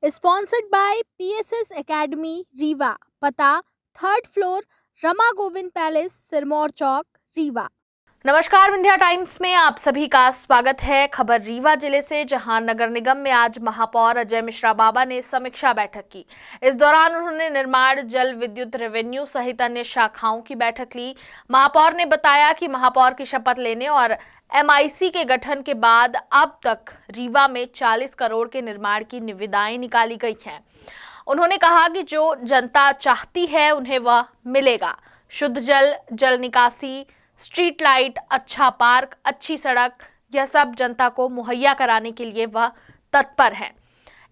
Sponsored by PSS Academy, Rewa. पता 3rd floor, Rama Govind palace, Sirmour चौक, रीवा। नमस्कार, विंध्या टाइम्स में आप सभी का स्वागत है। खबर रीवा जिले से, जहां नगर निगम में आज महापौर अजय मिश्रा बाबा ने समीक्षा बैठक की। इस दौरान उन्होंने निर्माण, जल, विद्युत, रेवेन्यू सहित अन्य शाखाओं की बैठक ली। महापौर ने बताया कि महापौर की शपथ लेने और MIC के गठन के बाद अब तक रीवा में 40 करोड़ के निर्माण की निविदाएं निकाली गई हैं। उन्होंने कहा कि जो जनता चाहती है उन्हें वह मिलेगा। शुद्ध जल, जल निकासी, स्ट्रीट लाइट, अच्छा पार्क, अच्छी सड़क, यह सब जनता को मुहैया कराने के लिए वह तत्पर है।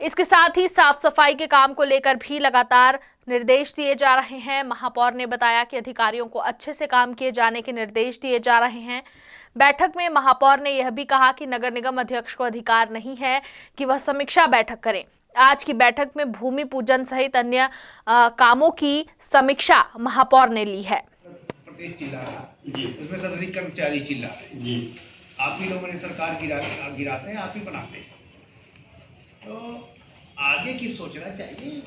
इसके साथ ही साफ सफाई के काम को लेकर भी लगातार निर्देश दिए जा रहे हैं। महापौर ने बताया कि अधिकारियों को अच्छे से काम किए जाने के निर्देश दिए जा रहे हैं। बैठक में महापौर ने यह भी कहा कि नगर निगम अध्यक्ष को अधिकार नहीं है कि वह समीक्षा बैठक करें। आज की बैठक में भूमि पूजन सहित अन्य कामों की समीक्षा महापौर ने ली है। प्रदेश चिल्ला रहा जी, उसमें सदरी कर्मचारी चिल्ला रहे जी। आप ही लोगों ने सरकार गिराते हैं, आप ही बनाते हैं, तो आगे की सोचना चाहिए।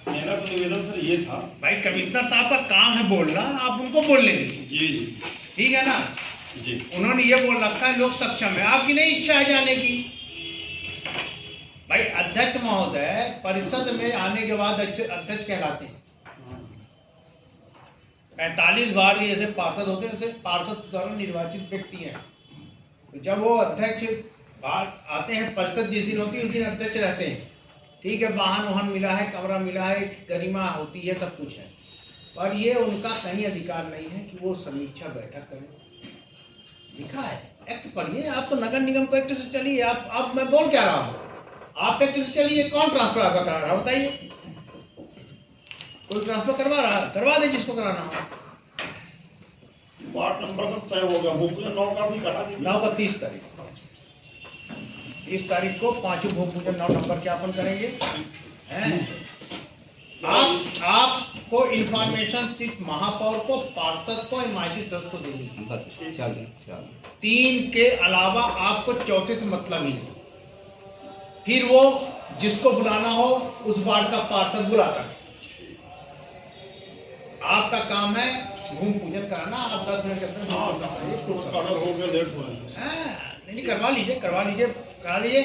मेरा तो निवेदन सर ये था, भाई कमिश्नर साहब का काम है बोलना, आप उनको बोलने दीजिए जी, ठीक है ना जी। उन्होंने ये बोल रखा है लोग सक्षम है, आपकी नहीं इच्छा है जाने की। भाई अध्यक्ष महोदय परिषद में आने के बाद अध्यक्ष कहलाते हैं। 45 बार ये जैसे पार्षद होते हैं, जैसे पार्षद द्वारा निर्वाचित व्यक्ति हैं, तो जब वो अध्यक्ष बाहर आते हैं, परिषद जिस दिन होती है उस दिन अध्यक्ष रहते हैं, ठीक है। वाहन मिला है, कमरा मिला है, गरिमा होती है, सब कुछ है, पर ये उनका कहीं अधिकार नहीं है कि वो समीक्षा बैठक करें। लिखा है, एक्ट पढ़िए। आप तो नगर निगम को एक्ट से चलिए। आप मैं बोल क्या रहा हूँ, आप एक्ट से चलिए। कौन ट्रांसफर आपका करा रहा बताइए? कोई ट्रांसफर करवा रहा, करवा दे जिसको कराना हो। वार्ड नंबर का तय हो गया, भूमि पूजन 9 का भी करा दीजिए। 9 का 30 तारीख, 30 तारीख को 5 भूमि पूजन 9 नंबर ज्ञापन करेंगे। आपको इंफॉर्मेशन सिर्फ महापौर को, पार्षद को, MIC सदस्य को देनी है। 3 के अलावा आपको चौथे से मतलब ही नहीं। फिर वो जिसको बुलाना हो उस वार्ड का पार्षद बुलाता है। आपका काम है भूमि पूजन कराना। आप 10 मिनट के अंदर ऑर्डर हो गया, लेट हो रहे हैं। नहीं करवा लीजिए, करा लीजिए।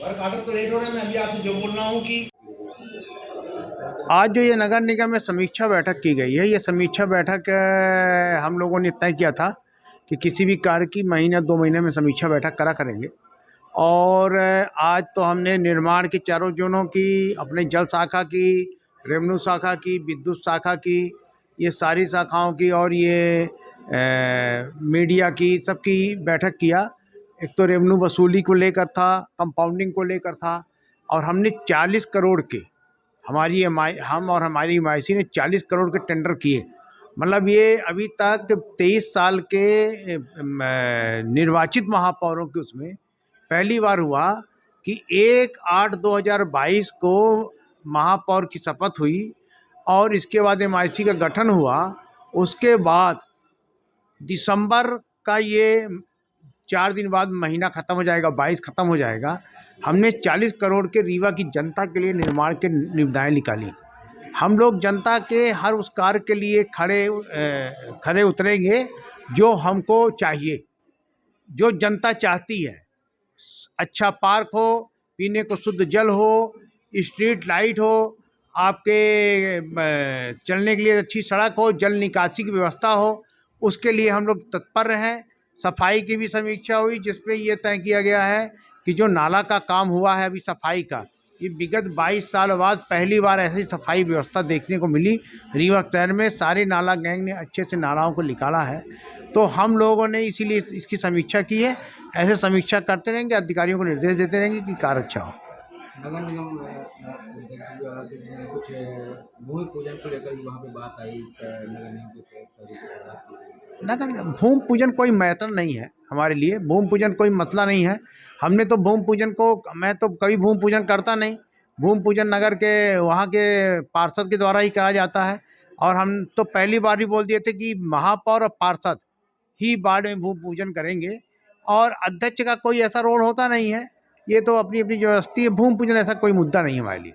वर्क ऑर्डर तो लेट हो रहे हैं। मैं अभी आपसे जो बोल रहा हूँ कि आज जो ये नगर निगम में समीक्षा बैठक की गई है, ये समीक्षा बैठक हम लोगों ने तय किया था कि किसी भी कार्य की महीने 2 महीने में समीक्षा बैठक करा करेंगे। और आज तो हमने निर्माण की चारों जोनों की, अपने जल शाखा की, रेवेन्यू शाखा की, विद्युत शाखा की, ये सारी शाखाओं की, और ये मीडिया की, सबकी बैठक किया। एक तो रेवेन्यू वसूली को लेकर था, कंपाउंडिंग को लेकर था, और हमने 40 करोड़ के हम और हमारी MIC ने 40 करोड़ के टेंडर किए। मतलब ये अभी तक 23 साल के निर्वाचित महापौरों के उसमें पहली बार हुआ कि 1/8/2022 को महापौर की शपथ हुई, और इसके बाद MIC का गठन हुआ। उसके बाद दिसंबर का ये 4 दिन बाद महीना ख़त्म हो जाएगा, 22 ख़त्म हो जाएगा। हमने 40 करोड़ के रीवा की जनता के लिए निर्माण के निविदाएं निकाली। हम लोग जनता के हर उस कार्य के लिए खड़े उतरेंगे जो हमको चाहिए, जो जनता चाहती है। अच्छा पार्क हो, पीने को शुद्ध जल हो, स्ट्रीट लाइट हो, आपके चलने के लिए अच्छी सड़क हो, जल निकासी की व्यवस्था हो, उसके लिए हम लोग तत्पर हैं। सफाई की भी समीक्षा हुई, जिसमें ये तय किया गया है कि जो नाला का काम हुआ है अभी सफाई का, ये विगत 22 साल बाद पहली बार ऐसी सफाई व्यवस्था देखने को मिली। रीवा शहर में सारे नाला गैंग ने अच्छे से नालाओं को निकाला है, तो हम लोगों ने इसीलिए इसकी समीक्षा की है। ऐसे समीक्षा करते रहेंगे, अधिकारियों को निर्देश देते रहेंगे कि कार्य अच्छा हो। नगर निगम कुछ भूमि पूजन को लेकर वहाँ पे बात आई। नगर भूमि पूजन कोई मैटर नहीं है हमारे लिए, भूमि पूजन कोई मसला नहीं है। हमने तो भूमि पूजन को, मैं तो कभी भूमि पूजन करता नहीं। भूमि पूजन नगर के वहाँ के पार्षद के द्वारा ही करा जाता है, और हम तो पहली बार ही बोल दिए थे कि महापौर और पार्षद ही वार्ड में भूमि पूजन करेंगे, और अध्यक्ष का कोई ऐसा रोल होता नहीं है। ये तो अपनी अपनी व्यवस्था है। भूमि पूजन ऐसा कोई मुद्दा नहीं है हमारे लिए।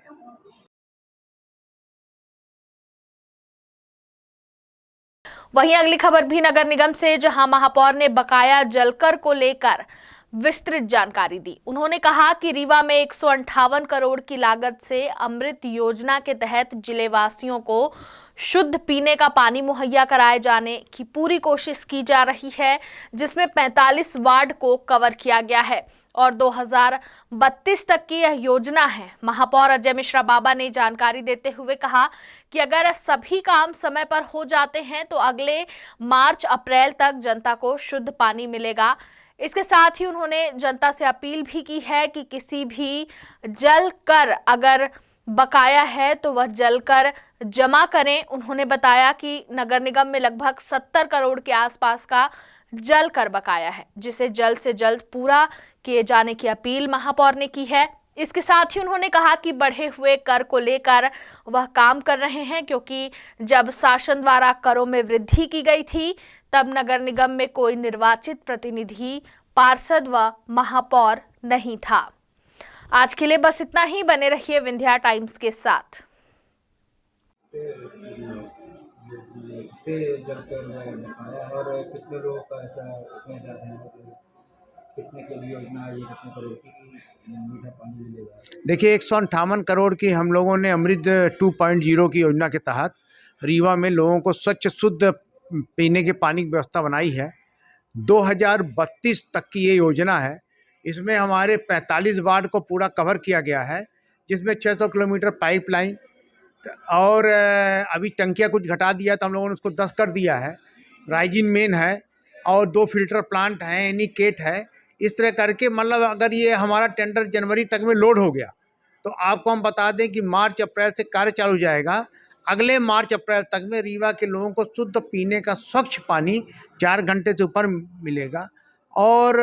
वहीं अगली खबर भी नगर निगम से, जहां महापौर ने बकाया जलकर को लेकर विस्तृत जानकारी दी। उन्होंने कहा कि रीवा में 158 करोड़ की लागत से अमृत योजना के तहत जिले वासियों को शुद्ध पीने का पानी मुहैया कराए जाने की पूरी कोशिश की जा रही है, जिसमें 45 वार्ड को कवर किया गया है और 2032 तक की यह योजना है। महापौर अजय मिश्रा बाबा ने जानकारी देते हुए कहा कि अगर सभी काम समय पर हो जाते हैं तो अगले मार्च अप्रैल तक जनता को शुद्ध पानी मिलेगा। इसके साथ ही उन्होंने जनता से अपील भी की है कि किसी भी जल कर अगर बकाया है तो वह जल कर जमा करें। उन्होंने बताया कि नगर निगम में लगभग 70 करोड़ के आसपास का जल कर बकाया है, जिसे जल्द से जल्द पूरा किए जाने की अपील महापौर ने की है। इसके साथ ही उन्होंने कहा कि बढ़े हुए कर को लेकर वह काम कर रहे हैं, क्योंकि जब शासन द्वारा करों में वृद्धि की गई थी तब नगर निगम में कोई निर्वाचित प्रतिनिधि, पार्षद व महापौर नहीं था। आज के लिए बस इतना ही। बने रहिए विंध्या टाइम्स के साथ। कितने जलकर बकाया है और कितने लोगों का ऐसा इतना जा रहे हैं कि कितने के लिए योजना आई है, कितने करोड़ की मीठा पानी मिलेगा? देखिए 158 करोड़ की हम लोगों ने अमृत 2.0 की योजना के तहत रीवा में लोगों को स्वच्छ शुद्ध पीने के पानी की व्यवस्था बनाई है। 2032 तक की ये योजना है। इसमें हमारे 45 वार्ड को पूरा कवर किया गया है, जिसमें 600 किलोमीटर पाइपलाइन और अभी टंकियाँ कुछ घटा दिया तो हम लोगों ने उसको 10 कर दिया है। राइजिन मेन है और 2 फिल्टर प्लांट हैं, एनीकेट है। इस तरह करके मतलब अगर ये हमारा टेंडर जनवरी तक में लोड हो गया तो आपको हम बता दें कि मार्च अप्रैल से कार्य चालू हो जाएगा। अगले मार्च अप्रैल तक में रीवा के लोगों को शुद्ध पीने का स्वच्छ पानी 4 घंटे से ऊपर मिलेगा। और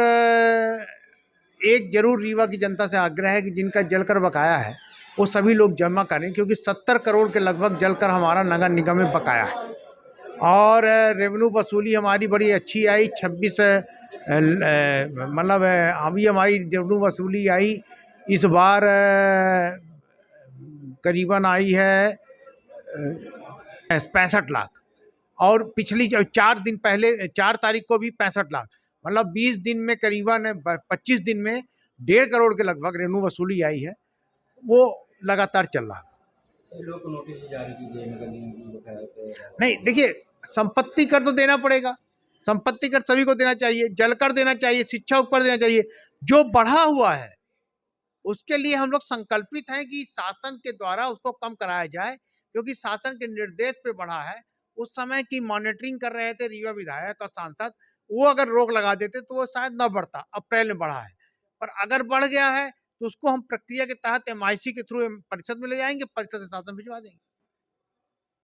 एक जरूर रीवा की जनता से आग्रह है कि जिनका जलकर बकाया है वो सभी लोग जमा करें, क्योंकि 70 करोड़ के लगभग जलकर हमारा नगर निगम में बकाया है। और रेवेन्यू वसूली हमारी बड़ी अच्छी आई। 26 मतलब अभी हमारी रेवेन्यू वसूली आई इस बार करीबन आई है 65 लाख, और पिछली 4 दिन पहले 4 तारीख को भी 65 लाख, मतलब 20 दिन में करीबन 25 दिन में 1.5 करोड़ के लगभग रेवेन्यू वसूली आई है। वो लगातार चल रहा है। लोगों को नोटिस भी जारी की गई नगर निगम की बकाया नहीं, देखिए संपत्ति कर तो देना पड़ेगा, संपत्ति कर सभी को देना चाहिए, जल कर देना चाहिए, शिक्षा उपकर देना चाहिए। जो बढ़ा हुआ है उसके लिए हम लोग संकल्पित हैं कि शासन के द्वारा उसको कम कराया जाए, क्योंकि शासन के निर्देश पे बढ़ा है। उस समय की मॉनिटरिंग कर रहे थे रीवा विधायक और सांसद, वो अगर रोक लगा देते तो वो शायद न बढ़ता। अप्रैल में बढ़ा है, पर अगर बढ़ गया है तो उसको हम प्रक्रिया के तहत MIC के थ्रू परिषद में ले जाएंगे, परिषद से शासन भिजवा देंगे।